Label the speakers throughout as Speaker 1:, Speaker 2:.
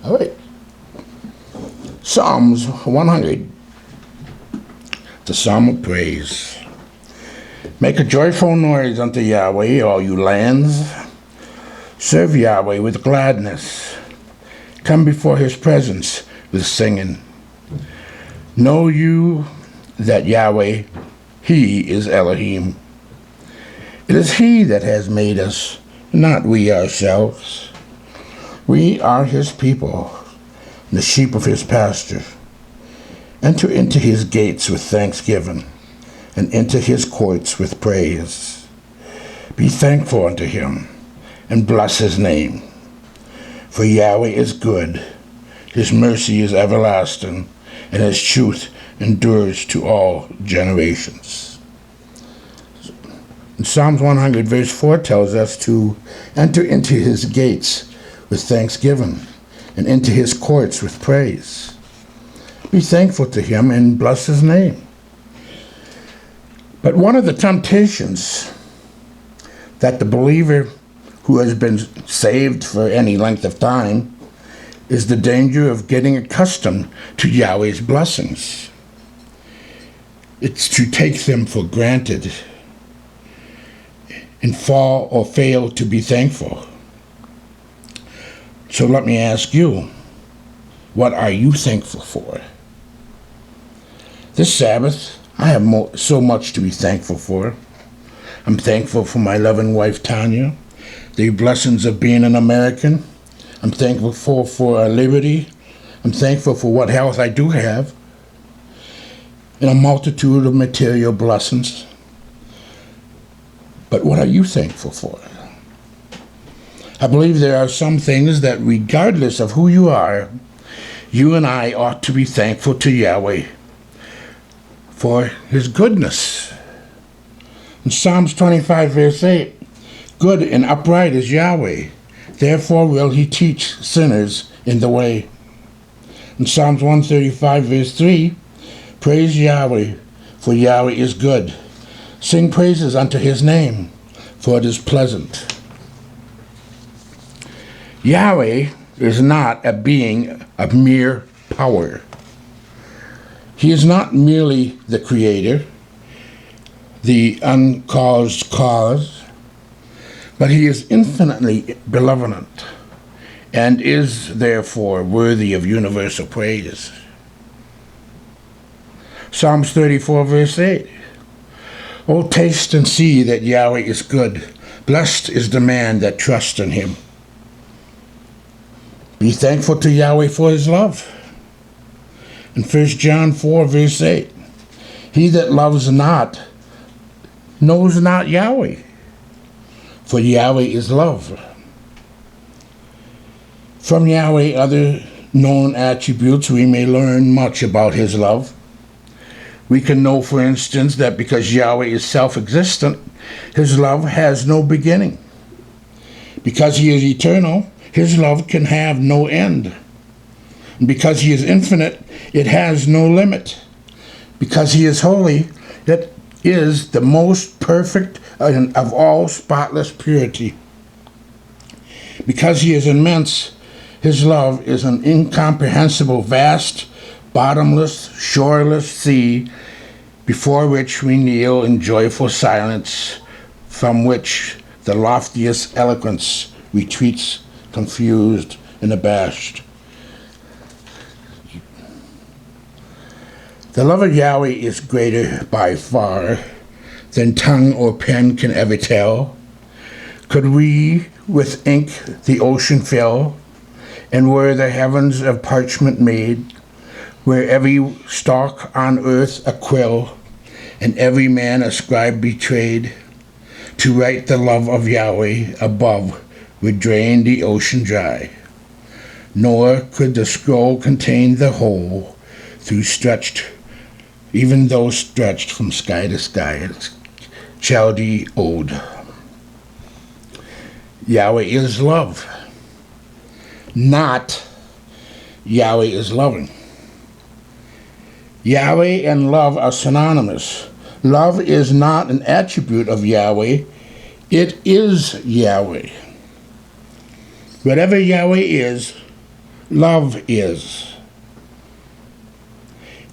Speaker 1: All right. Psalms 100, the Psalm of Praise. Make a joyful noise unto Yahweh, all you lands. Serve Yahweh with gladness. Come before his presence with singing. Know you that Yahweh, he is Elohim. It is he that has made us, not we ourselves. We are his people, the sheep of his pasture. Enter into his gates with thanksgiving, and into his courts with praise. Be thankful unto him, and bless his name. For Yahweh is good, his mercy is everlasting, and his truth endures to all generations. And Psalms 100 verse 4 tells us to enter into his gates with thanksgiving, and into his courts with praise. Be thankful to him and bless his name. But one of the temptations that the believer who has been saved for any length of time is the danger of getting accustomed to Yahweh's blessings. It's to take them for granted and fall or fail to be thankful. So let me ask you, what are you thankful for? This Sabbath, I have so much to be thankful for. I'm thankful for my loving wife, Tanya, the blessings of being an American. I'm thankful for our liberty. I'm thankful for what health I do have, and a multitude of material blessings. But what are you thankful for? I believe there are some things that, regardless of who you are, you and I ought to be thankful to Yahweh for his goodness. In Psalms 25, verse 8, good and upright is Yahweh, therefore will he teach sinners in the way. In Psalms 135, verse 3, praise Yahweh, for Yahweh is good. Sing praises unto his name, for it is pleasant. Yahweh is not a being of mere power. He is not merely the creator, the uncaused cause, but he is infinitely benevolent and is therefore worthy of universal praise. Psalms 34, verse 8. O taste and see that Yahweh is good. Blessed is the man that trusts in him. Be thankful to Yahweh for his love. In 1 John 4, verse 8, he that loves not knows not Yahweh, for Yahweh is love. From Yahweh, other known attributes, we may learn much about his love. We can know, for instance, that because Yahweh is self-existent, his love has no beginning. Because he is eternal, his love can have no end. And because he is infinite, it has no limit. Because he is holy, it is the most perfect of all spotless purity. Because he is immense, his love is an incomprehensible, vast, bottomless, shoreless sea before which we kneel in joyful silence, from which the loftiest eloquence retreats confused and abashed. The love of Yahweh is greater by far than tongue or pen can ever tell. Could we with ink the ocean fill, and were the heavens of parchment made, where every stalk on earth a quill, and every man a scribe betrayed, to write the love of Yahweh above would drain the ocean dry, nor could the scroll contain the whole, even though stretched from sky to sky. It's Chaldee Ode. Yahweh is love, not Yahweh is loving. Yahweh and love are synonymous. Love is not an attribute of Yahweh. It is Yahweh. Whatever Yahweh is, love is.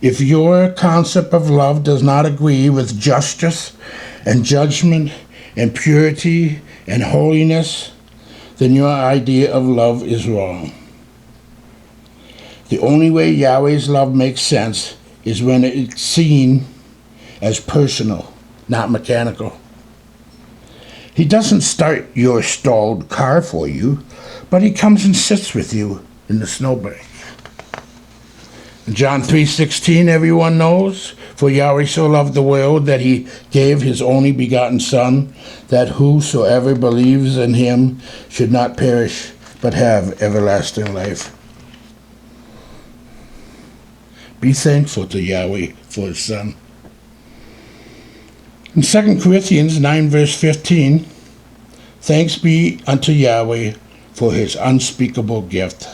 Speaker 1: If your concept of love does not agree with justice and judgment and purity and holiness, then your idea of love is wrong. The only way Yahweh's love makes sense is when it's seen as personal, not mechanical. He doesn't start your stalled car for you, but he comes and sits with you in the snowbank. In John 3:16, everyone knows, for Yahweh so loved the world that he gave his only begotten Son, that whosoever believes in him should not perish, but have everlasting life. Be thankful to Yahweh for his Son. In 2 Corinthians 9 verse 15, thanks be unto Yahweh for his unspeakable gift.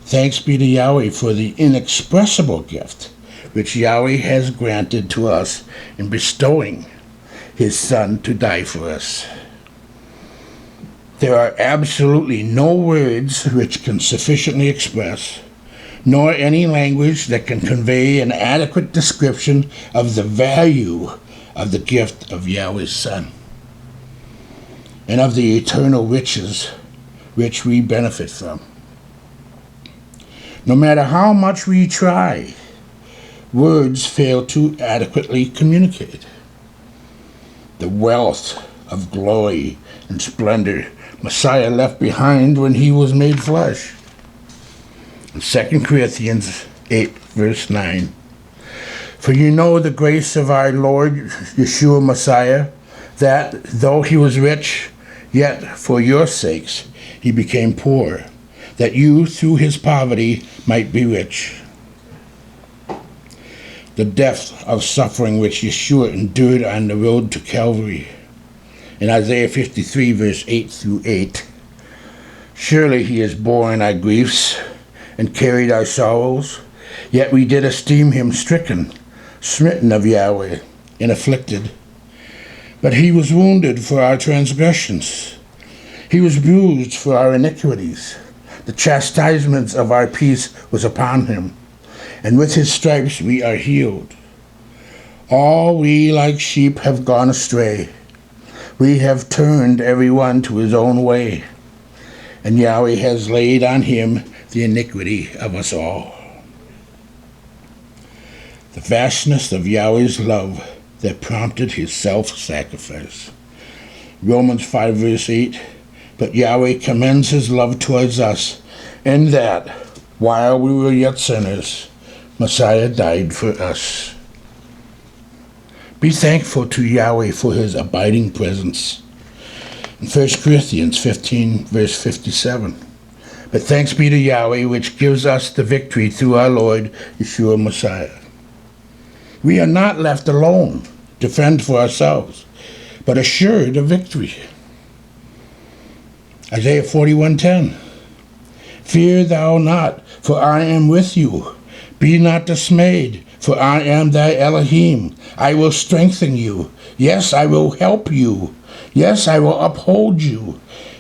Speaker 1: Thanks be to Yahweh for the inexpressible gift which Yahweh has granted to us in bestowing his Son to die for us. There are absolutely no words which can sufficiently express, nor any language that can convey an adequate description of the value of the gift of Yahweh's Son and of the eternal riches which we benefit from. No matter how much we try, words fail to adequately communicate the wealth of glory and splendor Messiah left behind when he was made flesh. In 2 Corinthians 8, verse 9, for you know the grace of our Lord Yeshua Messiah, that though he was rich, yet for your sakes he became poor, that you through his poverty might be rich. The depth of suffering which Yeshua endured on the road to Calvary. In Isaiah 53, verse 8 through 8, surely he has borne our griefs and carried our sorrows, yet we did esteem him stricken, smitten of Yahweh, and afflicted. But he was wounded for our transgressions. He was bruised for our iniquities. The chastisement of our peace was upon him, and with his stripes we are healed. All we like sheep have gone astray. We have turned every one to his own way, and Yahweh has laid on him the iniquity of us all. The vastness of Yahweh's love that prompted his self-sacrifice. Romans 5 verse 8, but Yahweh commends his love towards us, in that, while we were yet sinners, Messiah died for us. Be thankful to Yahweh for his abiding presence. In 1 Corinthians 15 verse 57, but thanks be to Yahweh which gives us the victory through our Lord Yeshua Messiah. We are not left alone to fend for ourselves, but assured of victory. Isaiah 41:10, fear thou not, for I am with you. Be not dismayed, for I am thy Elohim. I will strengthen you. Yes, I will help you. Yes, I will uphold you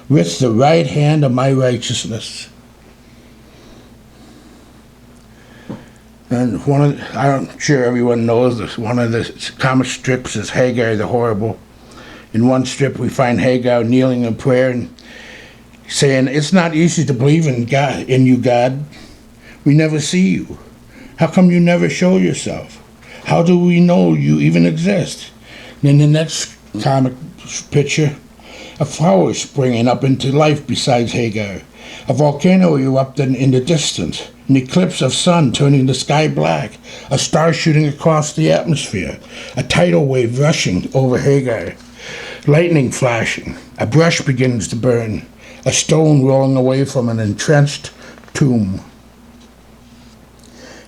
Speaker 1: with the right hand of my righteousness. And I'm sure everyone knows this, one of the comic strips is Hagar the Horrible. In one strip we find Hagar kneeling in prayer and saying, it's not easy to believe in God, in you, God. We never see you. How come you never show yourself? How do we know you even exist? And in the next comic picture, a flower springing up into life besides Hagar. A volcano erupting in the distance. An eclipse of sun turning the sky black. A star shooting across the atmosphere. A tidal wave rushing over Hagar. Lightning flashing. A brush begins to burn. A stone rolling away from an entrenched tomb.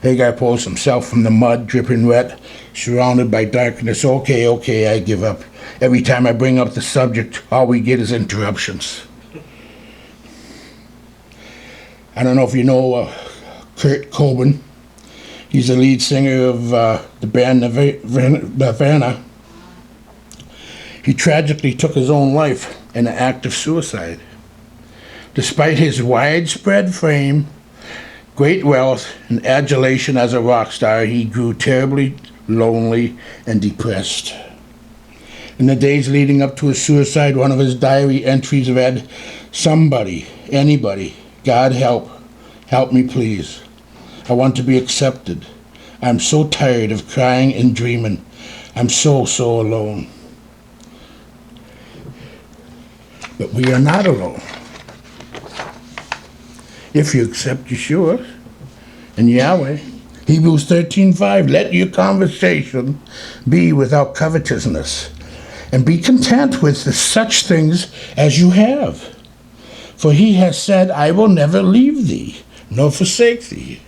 Speaker 1: Hagar pulls himself from the mud, dripping wet, surrounded by darkness. Okay, I give up. Every time I bring up the subject, all we get is interruptions. I don't know if you know Kurt Cobain. He's the lead singer of the band Nirvana. He tragically took his own life in an act of suicide. Despite his widespread fame, great wealth, and adulation as a rock star, he grew terribly lonely and depressed. In the days leading up to his suicide, one of his diary entries read, "Somebody, anybody, God help me please. I want to be accepted. I'm so tired of crying and dreaming. I'm so alone." But we are not alone. If you accept Yeshua and Yahweh. Hebrews 13:5, let your conversation be without covetousness, and be content with such things as you have. For he has said, I will never leave thee, nor forsake thee.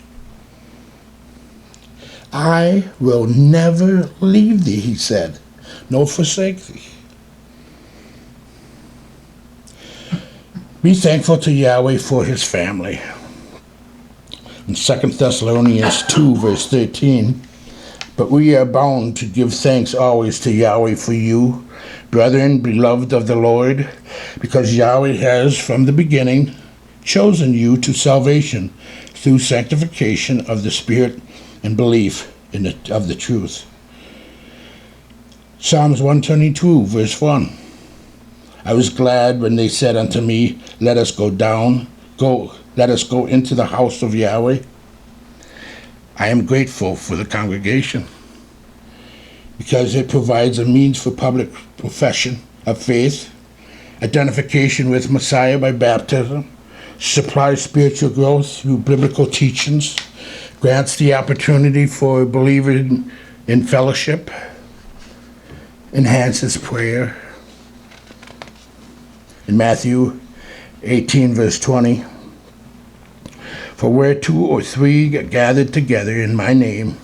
Speaker 1: I will never leave thee, he said, nor forsake thee. Be thankful to Yahweh for his family. In 2 Thessalonians 2, verse 13, but we are bound to give thanks always to Yahweh for you, brethren, beloved of the Lord, because Yahweh has from the beginning chosen you to salvation through sanctification of the Spirit and belief of the truth. Psalms 122, verse 1. I was glad when they said unto me, let us go into the house of Yahweh. I am grateful for the congregation because it provides a means for public profession of faith, identification with Messiah by baptism, supplies spiritual growth through biblical teachings, grants the opportunity for a believer in fellowship, enhances prayer. In Matthew 18, verse 20, for where 2 or 3 are gathered together in my name,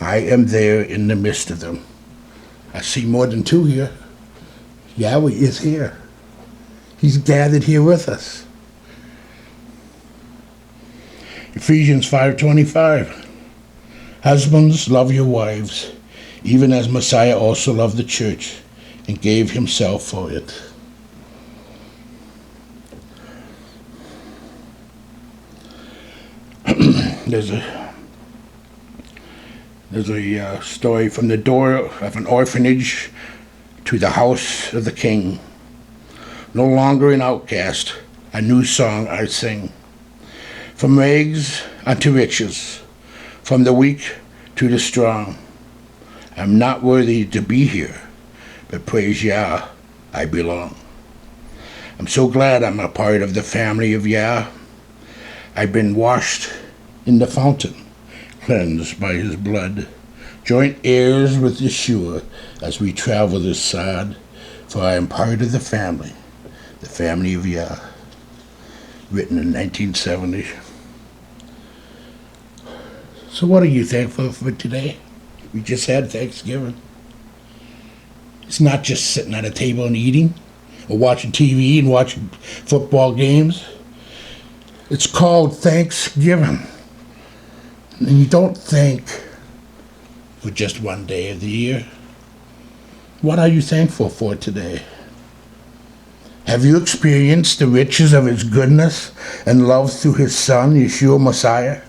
Speaker 1: I am there in the midst of them. I see more than 2 here. Yahweh is here. He's gathered here with us. Ephesians 5:25, husbands, love your wives, even as Messiah also loved the church and gave himself for it. There's a story from the door of an orphanage to the house of the king. No longer an outcast, a new song I sing. From rags unto riches, from the weak to the strong. I'm not worthy to be here, but praise Yah, I belong. I'm so glad I'm a part of the family of Yah. I've been washed in the fountain, cleansed by his blood, joint heirs with Yeshua as we travel this sod, for I am part of the family of Yah, written in 1970. So what are you thankful for today? We just had Thanksgiving. It's not just sitting at a table and eating, or watching TV and watching football games. It's called Thanksgiving. And you don't thank for just one day of the year. What are you thankful for today? Have you experienced the riches of his goodness and love through his Son, Yeshua Messiah?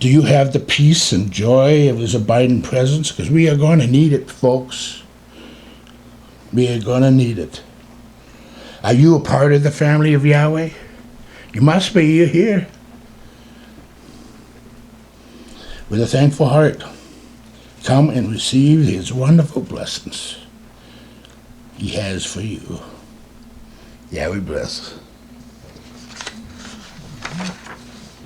Speaker 1: Do you have the peace and joy of his abiding presence? Because we are going to need it, folks. We are going to need it. Are you a part of the family of Yahweh? You must be. You're here. With a thankful heart, come and receive his wonderful blessings he has for you. Yahweh bless.